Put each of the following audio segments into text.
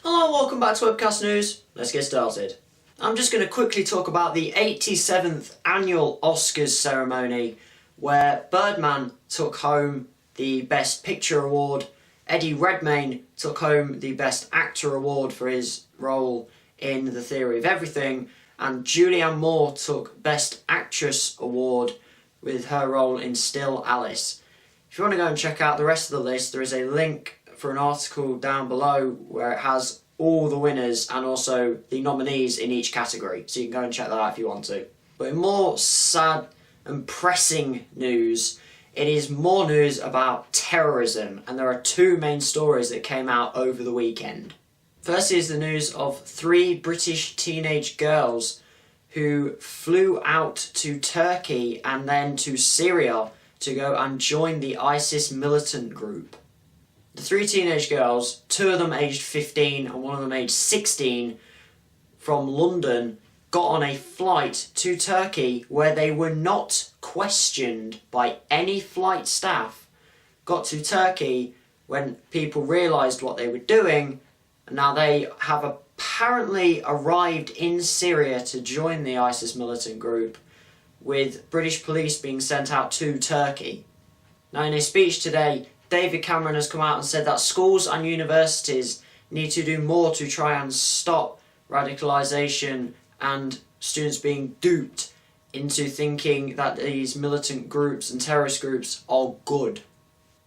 Hello and welcome back to WebcastNews. Let's get started. I'm just going to quickly talk about the 87th annual Oscars ceremony where Birdman took home the Best Picture award, Eddie Redmayne took home the Best Actor award for his role in The Theory of Everything, and Julianne Moore took Best Actress award with her role in Still Alice. If you want to go and check out the rest of the list, there is a link for an article down below where it has all the winners and also the nominees in each category, so you can go and check that out if you want to. But in more sad and pressing news, it is more news about terrorism, and there are two main stories that came out over the weekend. First is the news of 3 British teenage girls who flew out to Turkey and then to Syria to go and join the ISIS militant group. The 3 teenage girls, 2 of them aged 15 and 1 of them aged 16, from London, got on a flight to Turkey where they were not questioned by any flight staff. Got to Turkey when people realised what they were doing, and now they have apparently arrived in Syria to join the ISIS militant group, with British police being sent out to Turkey. Now, in a speech today, David Cameron has come out and said that schools and universities need to do more to try and stop radicalisation and students being duped into thinking that these militant groups and terrorist groups are good.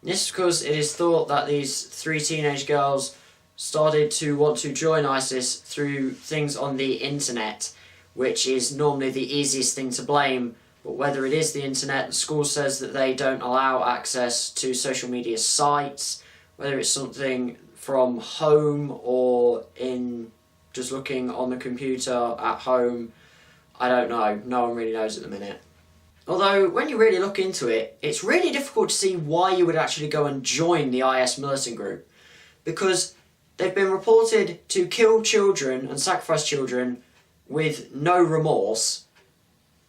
This is because it is thought that these 3 teenage girls started to want to join ISIS through things on the internet, which is normally the easiest thing to blame. But whether it is the internet, the school says that they don't allow access to social media sites, whether it's something from home or in just looking on the computer at home, I don't know. No one really knows at the minute. Although, when you really look into it, it's really difficult to see why you would actually go and join the IS militant group. Because they've been reported to kill children and sacrifice children with no remorse.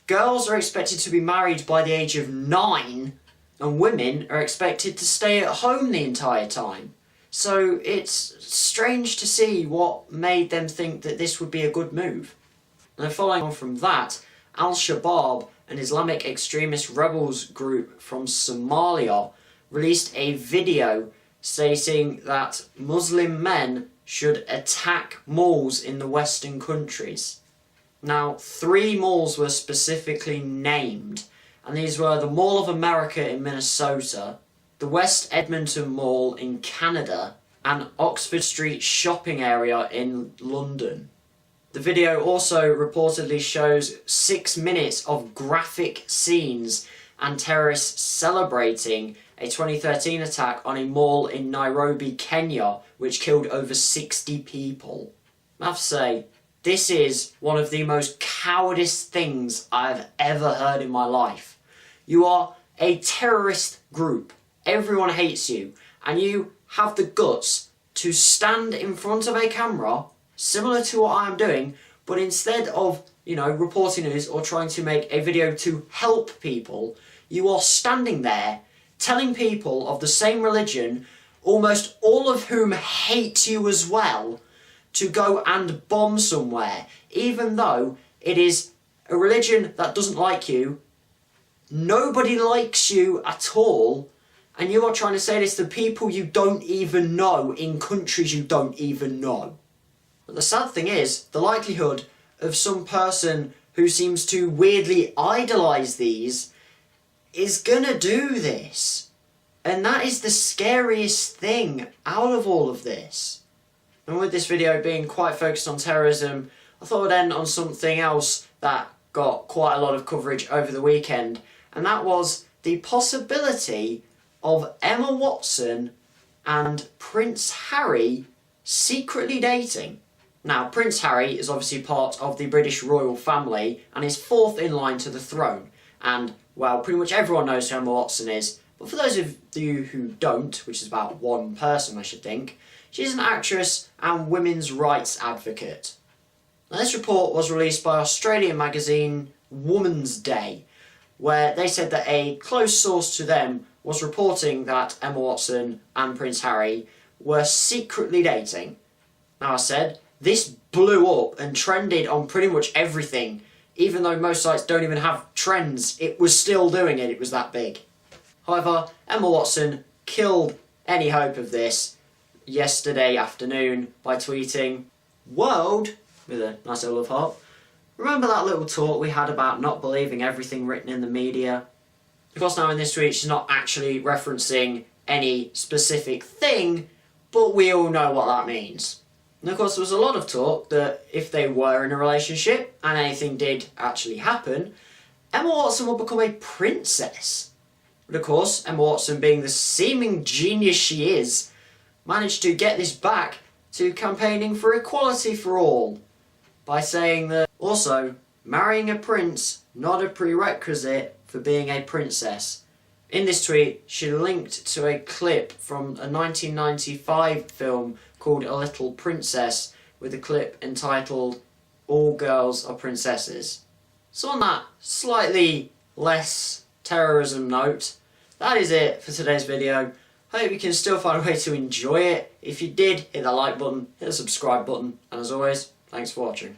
Girls are expected to be married by the age of 9, and women are expected to stay at home the entire time. So it's strange to see what made them think that this would be a good move. And following on from that, Al-Shabaab, an Islamic extremist rebels group from Somalia, released a video stating that Muslim men should attack malls in the Western countries. Now, 3 malls were specifically named, and these were the Mall of America in Minnesota, the West Edmonton Mall in Canada, and Oxford Street shopping area in London. The video also reportedly shows 6 minutes of graphic scenes and terrorists celebrating a 2013 attack on a mall in Nairobi, Kenya, which killed over 60 people. I have to say, this is one of the most cowardice things I've ever heard in my life. You are a terrorist group. Everyone hates you. And you have the guts to stand in front of a camera, similar to what I'm doing, but instead of, reporting news or trying to make a video to help people, you are standing there telling people of the same religion, almost all of whom hate you as well, to go and bomb somewhere, even though it is a religion that doesn't like you. Nobody likes you at all, and you are trying to say this to people you don't even know in countries you don't even know. But the sad thing is, the likelihood of some person who seems to weirdly idolise these is gonna do this. And that is the scariest thing out of all of this. And with this video being quite focused on terrorism, I thought I'd end on something else that got quite a lot of coverage over the weekend, and that was the possibility of Emma Watson and Prince Harry secretly dating. Now, Prince Harry is obviously part of the British royal family and is 4th in line to the throne, and, well, pretty much everyone knows who Emma Watson is, but for those of you who don't, which is about 1 person I should think, she's an actress and women's rights advocate. Now, this report was released by Australian magazine Woman's Day, where they said that a close source to them was reporting that Emma Watson and Prince Harry were secretly dating. Now I said, this blew up and trended on pretty much everything. Even though most sites don't even have trends, it was still doing it, it was that big. However, Emma Watson killed any hope of this yesterday afternoon by tweeting, "World," with a nice little love heart, "remember that little talk we had about not believing everything written in the media?" Of course now in this tweet she's not actually referencing any specific thing, but we all know what that means. And of course there was a lot of talk that if they were in a relationship and anything did actually happen, Emma Watson would become a princess. But of course, Emma Watson, being the seeming genius she is, managed to get this back to campaigning for equality for all by saying that also, marrying a prince, not a prerequisite for being a princess. In this tweet, she linked to a clip from a 1995 film called A Little Princess, with a clip entitled "All Girls Are Princesses." So on that slightly less terrorism note, that is it for today's video. Hope you can still find a way to enjoy it. If you did, hit that like button, hit the subscribe button, and as always, thanks for watching.